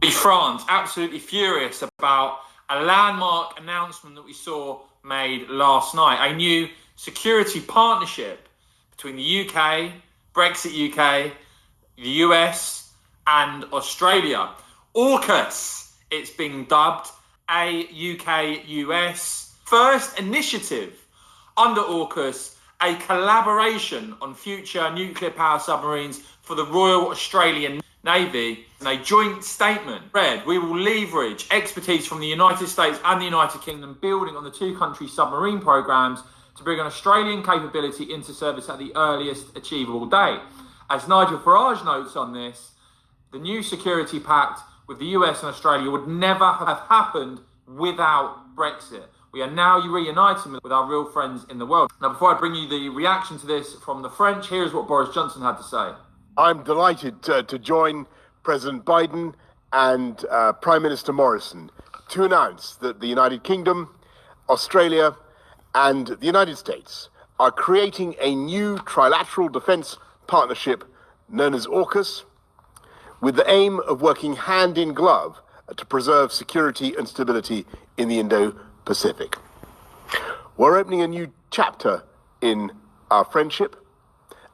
France absolutely furious about a landmark announcement that we saw made last night. A new security partnership between the UK, Brexit UK, the US and Australia. AUKUS, it's being dubbed, AUKUS. First initiative under AUKUS, a collaboration on future nuclear power submarines for the Royal Australian Navy. In a joint statement read, we will leverage expertise from the United States and the United Kingdom, building on the two country submarine programs to bring an Australian capability into service at the earliest achievable date. As Nigel Farage notes on this, the new security pact with the US and Australia would never have happened without Brexit. We are now reuniting with our real friends in the world. Now, before I bring you the reaction to this from the French, here's what Boris Johnson had to say. I'm delighted to join President Biden and Prime Minister Morrison to announce that the United Kingdom, Australia, and the United States are creating a new trilateral defense partnership known as AUKUS, with the aim of working hand in glove to preserve security and stability in the Indo-Pacific. We're opening a new chapter in our friendship,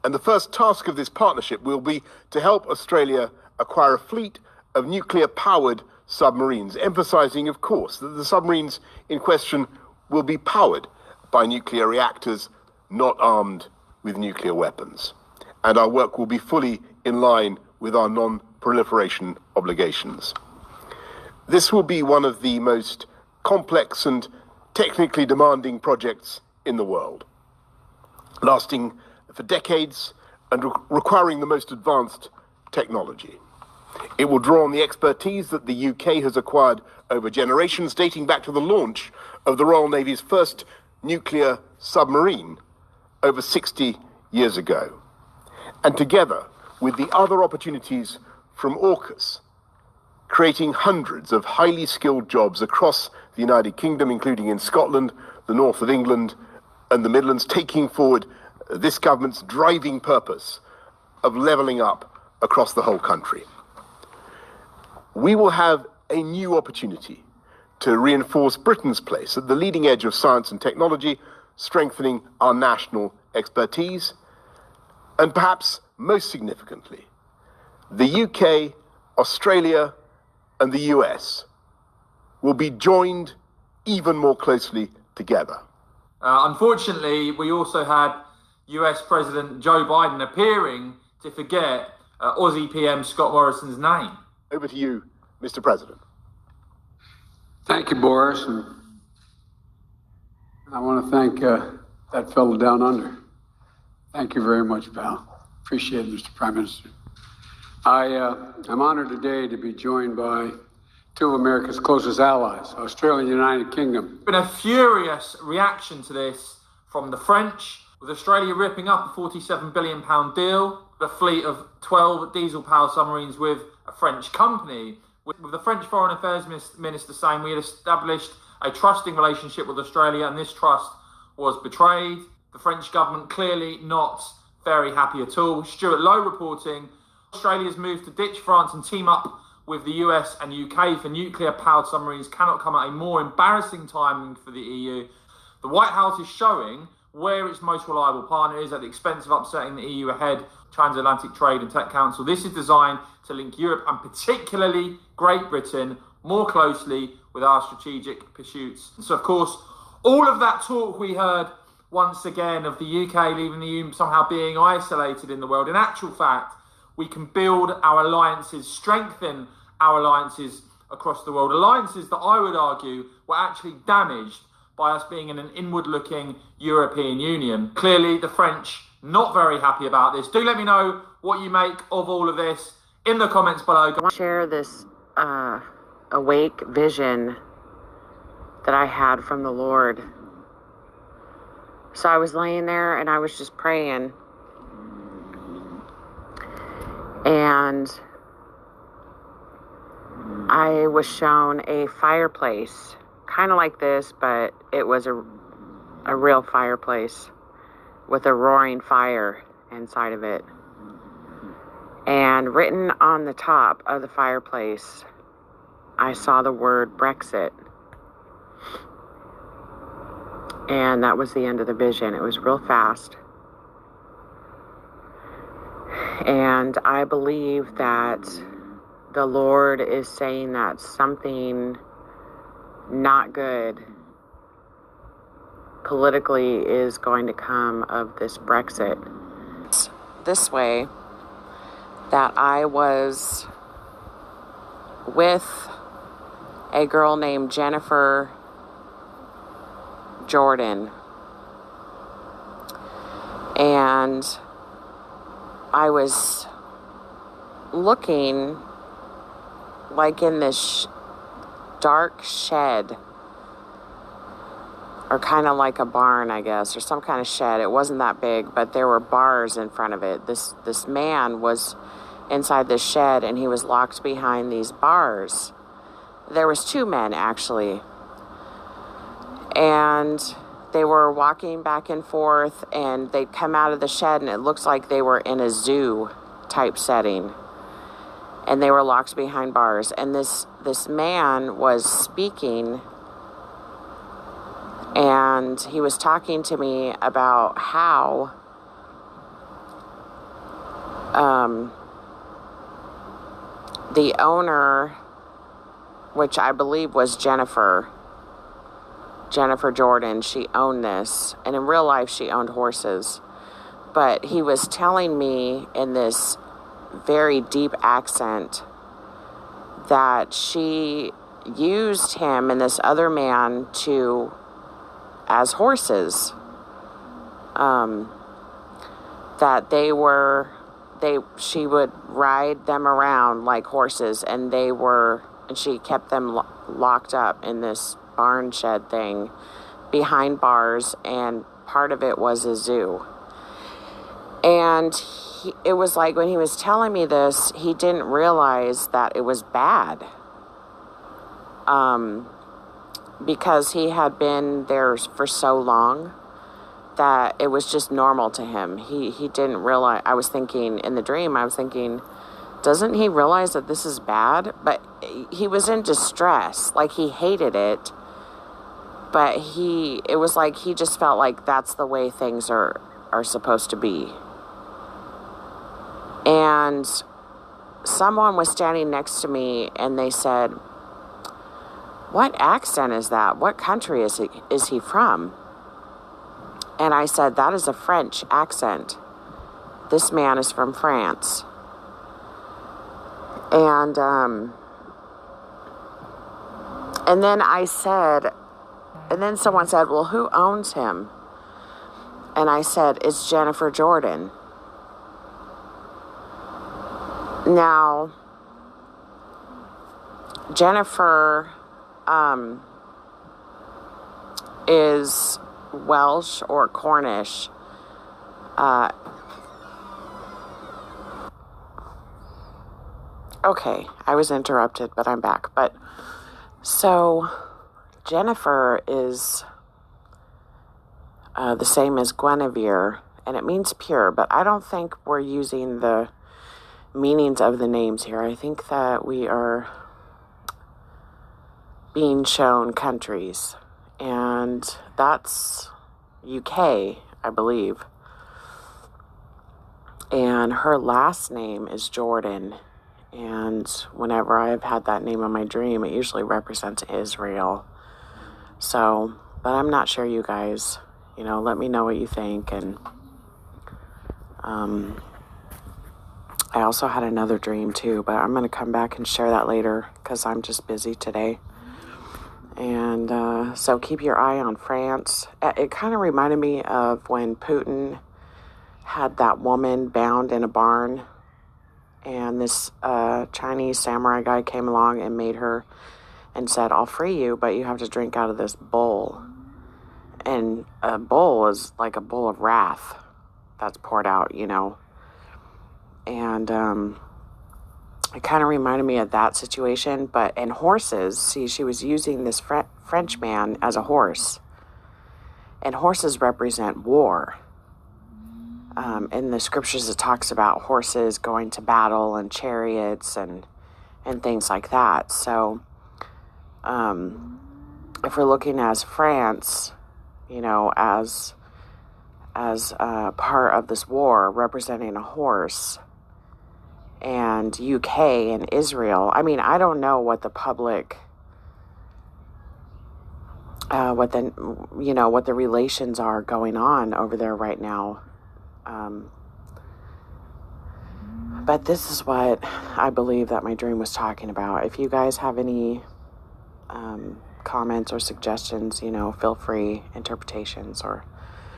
and the first task of this partnership will be to help Australia acquire a fleet of nuclear-powered submarines, emphasizing, of course, that the submarines in question will be powered by nuclear reactors, not armed with nuclear weapons. And our work will be fully in line with our non-proliferation obligations. This will be one of the most complex and technically demanding projects in the world, lasting for decades and requiring the most advanced technology. It will draw on the expertise that the UK has acquired over generations, dating back to the launch of the Royal Navy's first nuclear submarine over 60 years ago. And together with the other opportunities from AUKUS, creating hundreds of highly skilled jobs across the United Kingdom, including in Scotland, the north of England, and the Midlands, taking forward this government's driving purpose of levelling up across the whole country. We will have a new opportunity to reinforce Britain's place at the leading edge of science and technology, strengthening our national expertise, and perhaps most significantly, the UK, Australia, and the US will be joined even more closely together. Unfortunately, we also had US President Joe Biden appearing to forget Aussie PM Scott Morrison's name. Over to you, Mr. President. Thank you, Boris. And I want to thank that fellow down under. Thank you very much, pal. Appreciate it, Mr. Prime Minister. I'm honored today to be joined by two of America's closest allies, Australia and the United Kingdom. Been a furious reaction to this from the French, with Australia ripping up a £47 billion deal, a fleet of 12 diesel-powered submarines with a French company, with the French Foreign Affairs Minister saying we had established a trusting relationship with Australia and this trust was betrayed. The French government clearly not very happy at all. Stuart Lowe reporting, Australia's move to ditch France and team up with the US and UK for nuclear-powered submarines cannot come at a more embarrassing timing for the EU. The White House is showing where its most reliable partner is at the expense of upsetting the EU ahead Transatlantic Trade and Tech Council. This is designed to link Europe and particularly Great Britain more closely with our strategic pursuits. So, of course, all of that talk we heard once again of the UK leaving the EU somehow being isolated in the world. In actual fact, we can build our alliances, strengthen our alliances across the world. Alliances that I would argue were actually damaged by us being in an inward-looking European Union. Clearly, the French not very happy about this. Do let me know what you make of all of this in the comments below. I want to share this awake vision that I had from the Lord. So I was laying there and I was just praying. And I was shown a fireplace, kind of like this, but it was a real fireplace with a roaring fire inside of it. And written on the top of the fireplace I saw the word Brexit. And that was the end of the vision. It was real fast. And I believe that the Lord is saying that something not good politically is going to come of this Brexit. This way, that I was with a girl named Jennifer Jordan, and I was looking like in this dark shed, or kind of like a barn, I guess, or some kind of shed. It wasn't that big, but there were bars in front of it. This man was inside this shed, and he was locked behind these bars. There was two men, actually. And they were walking back and forth, and they'd come out of the shed, and it looks like they were in a zoo type setting. And they were locked behind bars. And this man was speaking, and he was talking to me about how the owner, which I believe was Jennifer Jordan, she owned this. And in real life, she owned horses. But he was telling me in this very deep accent that she used him and this other man as horses. That she would ride them around like horses, and she kept them locked up in this barn shed thing behind bars, and part of it was a zoo. And it was like, when he was telling me this, he didn't realize that it was bad. Because he had been there for so long that it was just normal to him. He didn't realize. I was thinking in the dream, doesn't he realize that this is bad? But he was in distress. Like, he hated it. But it was like he just felt like that's the way things are supposed to be. And someone was standing next to me, and they said, "What accent is that? What country is he from?" And I said, "That is a French accent. This man is from France." And then someone said, "Well, who owns him?" And I said, "It's Jennifer Jordan." Now, Jennifer is Welsh or Cornish. Okay, I was interrupted, but I'm back. But so Jennifer is the same as Guinevere, and it means pure, but I don't think we're using the meanings of the names here. I think that we are being shown countries, and that's UK, I believe. And her last name is Jordan, and whenever I've had that name in my dream, it usually represents Israel. So, but I'm not sure, you guys. Let me know what you think. And I also had another dream too, but I'm going to come back and share that later because I'm just busy today. And so keep your eye on France. It kind of reminded me of when Putin had that woman bound in a barn, and this Chinese samurai guy came along and made her and said, "I'll free you, but you have to drink out of this bowl." And a bowl is like a bowl of wrath that's poured out, And it kind of reminded me of that situation. But in horses, see, she was using this French man as a horse. And horses represent war. In the scriptures, it talks about horses going to battle and chariots and things like that. So if we're looking as France, as part of this war, representing a horse, and UK and Israel. I mean, I don't know what the public, what the relations are going on over there right now. But this is what I believe that my dream was talking about. If you guys have any comments or suggestions, feel free, interpretations or